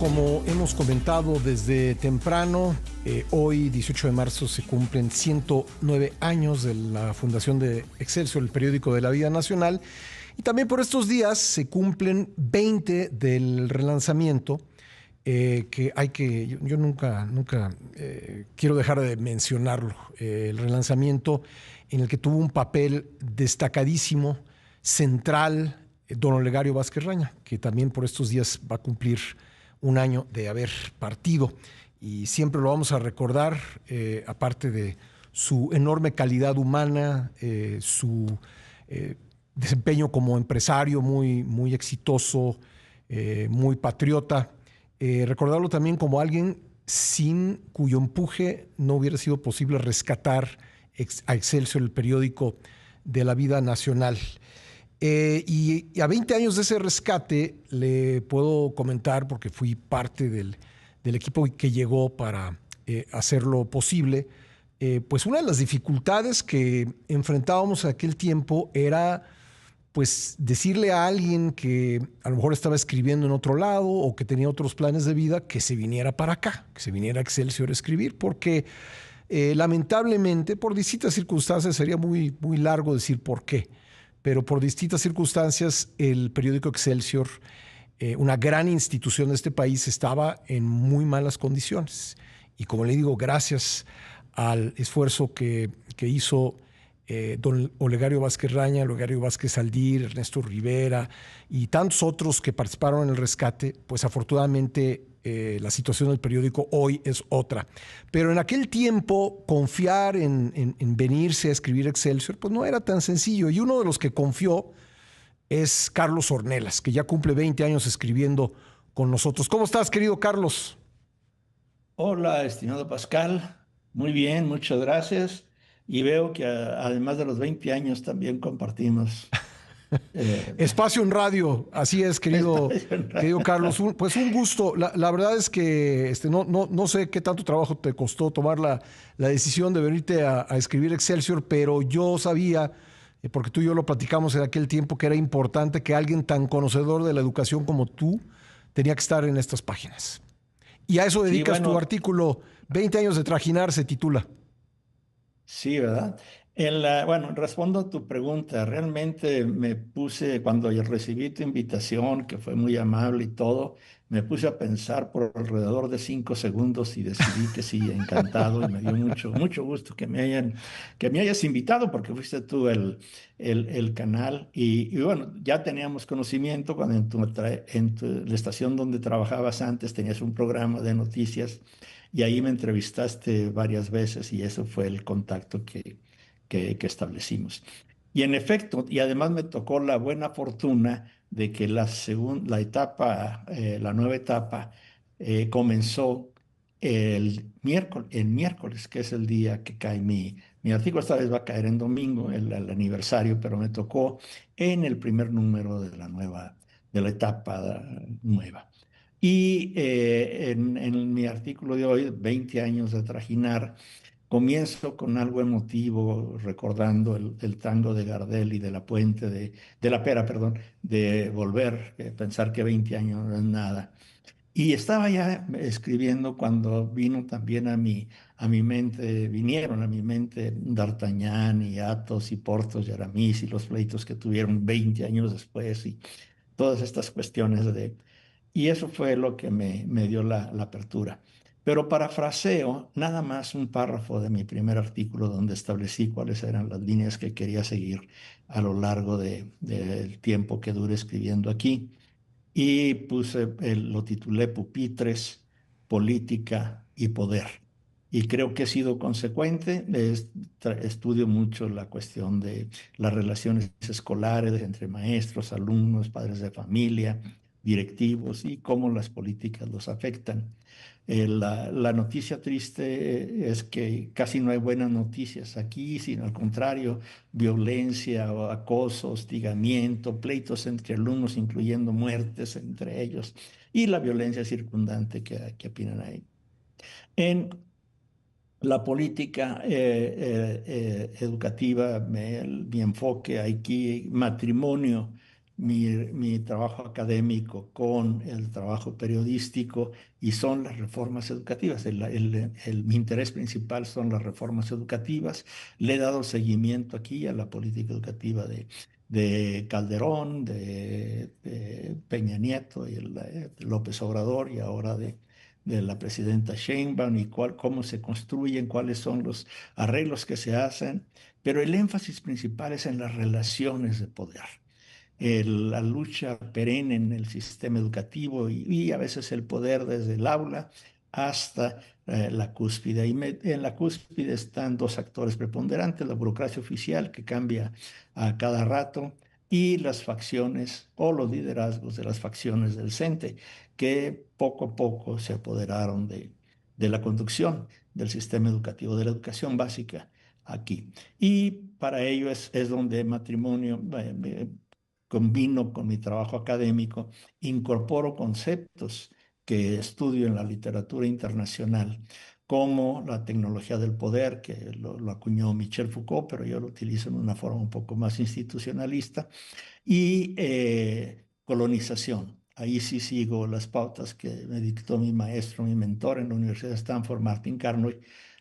Como hemos comentado desde temprano, hoy 18 de marzo se cumplen 109 años de la fundación de Excelsior, el periódico de la vida nacional, y también por estos días se cumplen 20 del relanzamiento, yo nunca quiero dejar de mencionarlo, el relanzamiento en el que tuvo un papel destacadísimo, central, don Olegario Vázquez Raña, que también por estos días va a cumplir un año de haber partido, y siempre lo vamos a recordar, aparte de su enorme calidad humana, su desempeño como empresario muy exitoso, muy patriota, recordarlo también como alguien sin cuyo empuje no hubiera sido posible rescatar a Excelsior, el periódico de la vida nacional. Y a 20 años de ese rescate le puedo comentar, porque fui parte del equipo que llegó para hacerlo posible, pues una de las dificultades que enfrentábamos en aquel tiempo era pues decirle a alguien que a lo mejor estaba escribiendo en otro lado o que tenía otros planes de vida, que se viniera para acá, que se viniera a Excelsior a escribir, porque lamentablemente por distintas circunstancias, sería muy largo decir por qué, pero por distintas circunstancias el periódico Excelsior, una gran institución de este país, estaba en muy malas condiciones. Y como le digo, gracias al esfuerzo que hizo don Olegario Vázquez Raña, Olegario Vázquez Aldir, Ernesto Rivera y tantos otros que participaron en el rescate, pues afortunadamente la situación del periódico hoy es otra. Pero en aquel tiempo confiar en venirse a escribir Excelsior pues no era tan sencillo, y uno de los que confió es Carlos Ornelas, que ya cumple 20 años escribiendo con nosotros. ¿Cómo estás, querido Carlos? Hola, estimado Pascal. Muy bien, muchas gracias. Y veo que además de los 20 años también compartimos eh, Espacio en radio, así es, espacio en querido radio. Carlos. Pues un gusto. La verdad es que no sé qué tanto trabajo te costó tomar la decisión de venirte a escribir Excelsior, pero yo sabía, porque tú y yo lo platicamos en aquel tiempo, que era importante que alguien tan conocedor de la educación como tú tenía que estar en estas páginas. Y a eso Sí, dedicas tu bueno, artículo, 20 años de trajinar, se titula. sí, ¿verdad? Bueno, respondo a tu pregunta. Realmente me puse, cuando yo recibí tu invitación, que fue muy amable y todo, me puse a pensar por alrededor de 5 segundos y decidí que sí, encantado, y me dio mucho gusto que me hayas invitado, porque fuiste tú el canal. Y bueno, ya teníamos conocimiento cuando la estación donde trabajabas antes tenías un programa de noticias, y ahí me entrevistaste varias veces, y eso fue el contacto que establecimos. Y en efecto, y además me tocó la buena fortuna de que la nueva etapa, comenzó el miércoles, que es el día que cae mi artículo. Esta vez va a caer en domingo, el aniversario, pero me tocó en el primer número de la etapa nueva. Y en mi artículo de hoy, 20 años de trajinar, comienzo con algo emotivo, recordando el tango de Gardel y de la de la Pera, perdón, de Volver, pensar que 20 años no es nada. Y estaba ya escribiendo cuando vino también vinieron a mi mente D'Artagnan y Athos y Porthos y Aramis, y los pleitos que tuvieron 20 años después, y todas estas cuestiones y eso fue lo que me dio la apertura. Pero parafraseo nada más un párrafo de mi primer artículo, donde establecí cuáles eran las líneas que quería seguir a lo largo del tiempo que dure escribiendo aquí. Y lo titulé Pupitres, Política y Poder. Y creo que he sido consecuente. Estudio mucho la cuestión de las relaciones escolares entre maestros, alumnos, padres de familia, directivos, y cómo las políticas los afectan. La noticia triste es que casi no hay buenas noticias aquí, sino al contrario: violencia, o acoso, hostigamiento, pleitos entre alumnos, incluyendo muertes entre ellos, y la violencia circundante que opinan ahí. En la política educativa, mi enfoque aquí: matrimonio mi trabajo académico con el trabajo periodístico y son las reformas educativas. Mi interés principal son las reformas educativas. Le he dado seguimiento aquí a la política educativa de Calderón, de Peña Nieto y de López Obrador y ahora de la presidenta Sheinbaum y cómo se construyen, cuáles son los arreglos que se hacen, pero el énfasis principal es en las relaciones de poder, la lucha perenne en el sistema educativo y a veces el poder desde el aula hasta la cúspide. En la cúspide están dos actores preponderantes, la burocracia oficial que cambia a cada rato y las facciones o los liderazgos de las facciones del CENTE que poco a poco se apoderaron de la conducción del sistema educativo, de la educación básica aquí. Y para ello es donde matrimonio combino con mi trabajo académico, incorporo conceptos que estudio en la literatura internacional, como la tecnología del poder, que lo acuñó Michel Foucault, pero yo lo utilizo en una forma un poco más institucionalista, y colonización. Ahí sí sigo las pautas que me dictó mi maestro, mi mentor en la Universidad de Stanford, Martin Carnoy,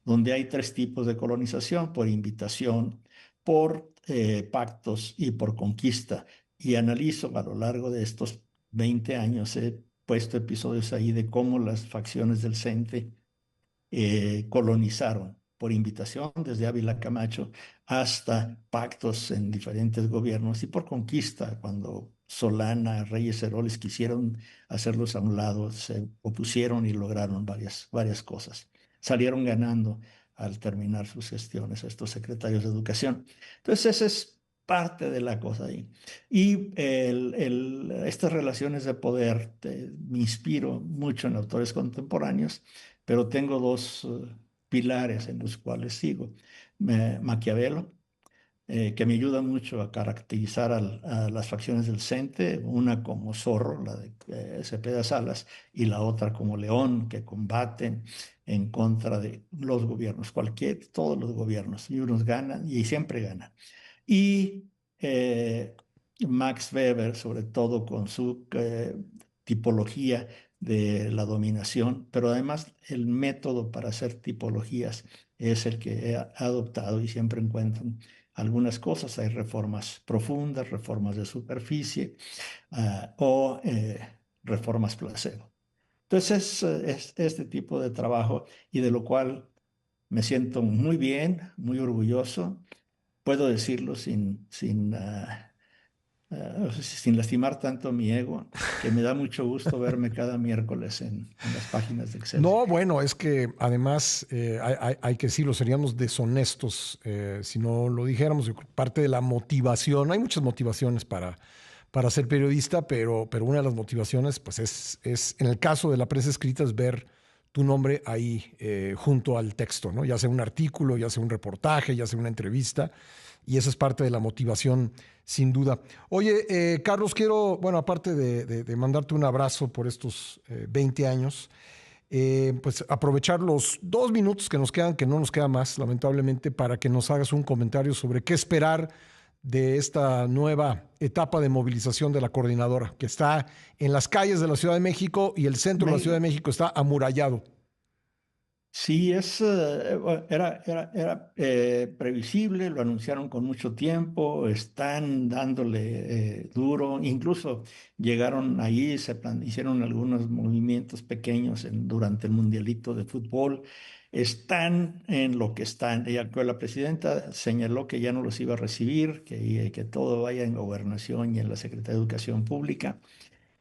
donde hay tres tipos de colonización: por invitación, por pactos y por conquista. Y analizo a lo largo de estos 20 años, he puesto episodios ahí de cómo las facciones del CENTE colonizaron por invitación desde Ávila Camacho hasta pactos en diferentes gobiernos y por conquista, cuando Solana, Reyes Heroles quisieron hacerlos a un lado, se opusieron y lograron varias cosas. Salieron ganando al terminar sus gestiones estos secretarios de educación. Entonces, esa es parte de la cosa ahí. Y estas relaciones de poder, me inspiro mucho en autores contemporáneos, pero tengo dos pilares en los cuales sigo. Maquiavelo, que me ayuda mucho a caracterizar a las facciones del CENTE, una como zorro, la de Cepeda Salas, y la otra como león, que combaten en contra de los gobiernos, todos los gobiernos, y unos ganan y siempre ganan. Y Max Weber, sobre todo con su tipología de la dominación, pero además el método para hacer tipologías es el que he adoptado y siempre encuentro algunas cosas. Hay reformas profundas, reformas de superficie o reformas placebo. Entonces es este tipo de trabajo y de lo cual me siento muy bien, muy orgulloso. Puedo decirlo sin lastimar tanto mi ego, que me da mucho gusto verme cada miércoles en las páginas de Excelsior. No, bueno, es que además hay que decirlo, seríamos deshonestos si no lo dijéramos. Parte de la motivación, hay muchas motivaciones para ser periodista, pero una de las motivaciones, pues es, en el caso de la prensa escrita, es ver tu nombre ahí junto al texto, ¿no? Ya sea un artículo, ya sea un reportaje, ya sea una entrevista, y esa es parte de la motivación, sin duda. Oye, Carlos, quiero, bueno, aparte de mandarte un abrazo por estos 20 años, pues aprovechar los 2 minutos que nos quedan, que no nos queda más, lamentablemente, para que nos hagas un comentario sobre qué esperar de esta nueva etapa de movilización de la coordinadora, que está en las calles de la Ciudad de México y el centro de la Ciudad de México está amurallado. Sí, era previsible, lo anunciaron con mucho tiempo, están dándole duro, incluso llegaron ahí, hicieron algunos movimientos pequeños durante el Mundialito de Fútbol, están en lo que están. La presidenta señaló que ya no los iba a recibir, que todo vaya en gobernación y en la Secretaría de Educación Pública.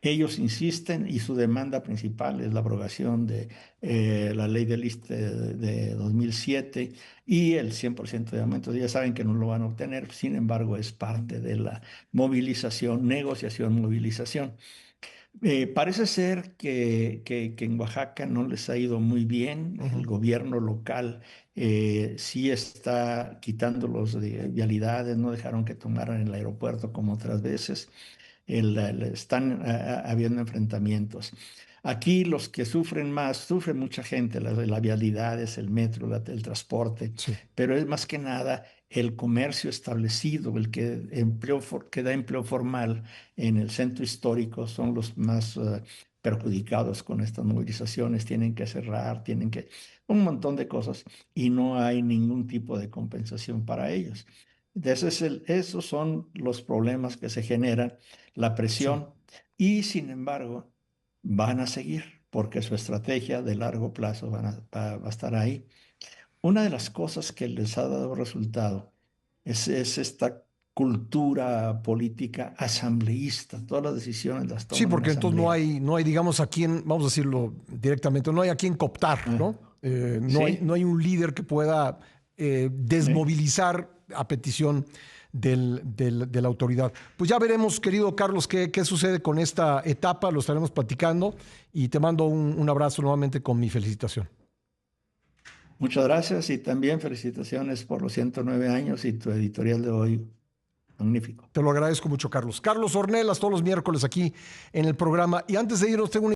Ellos insisten y su demanda principal es la abrogación de la ley del ISSSTE de 2007 y el 100% de aumento. Ya saben que no lo van a obtener, sin embargo, es parte de la movilización, negociación, movilización. Parece ser que en Oaxaca no les ha ido muy bien. El Ujú. gobierno local sí está quitándolos de vialidades, no dejaron que tomaran el aeropuerto como otras veces. Están habiendo enfrentamientos. Aquí los que sufren más, sufre mucha gente, la vialidad es el metro, el transporte, Sí. pero es más que nada el comercio establecido, el que, que da empleo formal en el centro histórico, son los más perjudicados con estas movilizaciones. Tienen que cerrar, tienen que... un montón de cosas y no hay ningún tipo de compensación para ellos. Esos son los problemas que se generan, la Sí. presión, y sin embargo van a seguir porque su estrategia de largo plazo va a estar ahí. Una de las cosas que les ha dado resultado es esta cultura política asambleísta. Todas las decisiones las Sí, toman en porque entonces asamblea. no hay, digamos, a quien, vamos a decirlo directamente, no hay a quien cooptar, Ah, ¿no? No sí, hay un líder que pueda sí. desmovilizar a petición de la autoridad. Pues ya veremos, querido Carlos, qué sucede con esta etapa, lo estaremos platicando y te mando un abrazo nuevamente con mi felicitación. Muchas gracias y también felicitaciones por los 109 años y tu editorial de hoy. Magnífico. Te lo agradezco mucho, Carlos. Carlos Ornelas, todos los miércoles aquí en el programa. Y antes de irnos, tengo una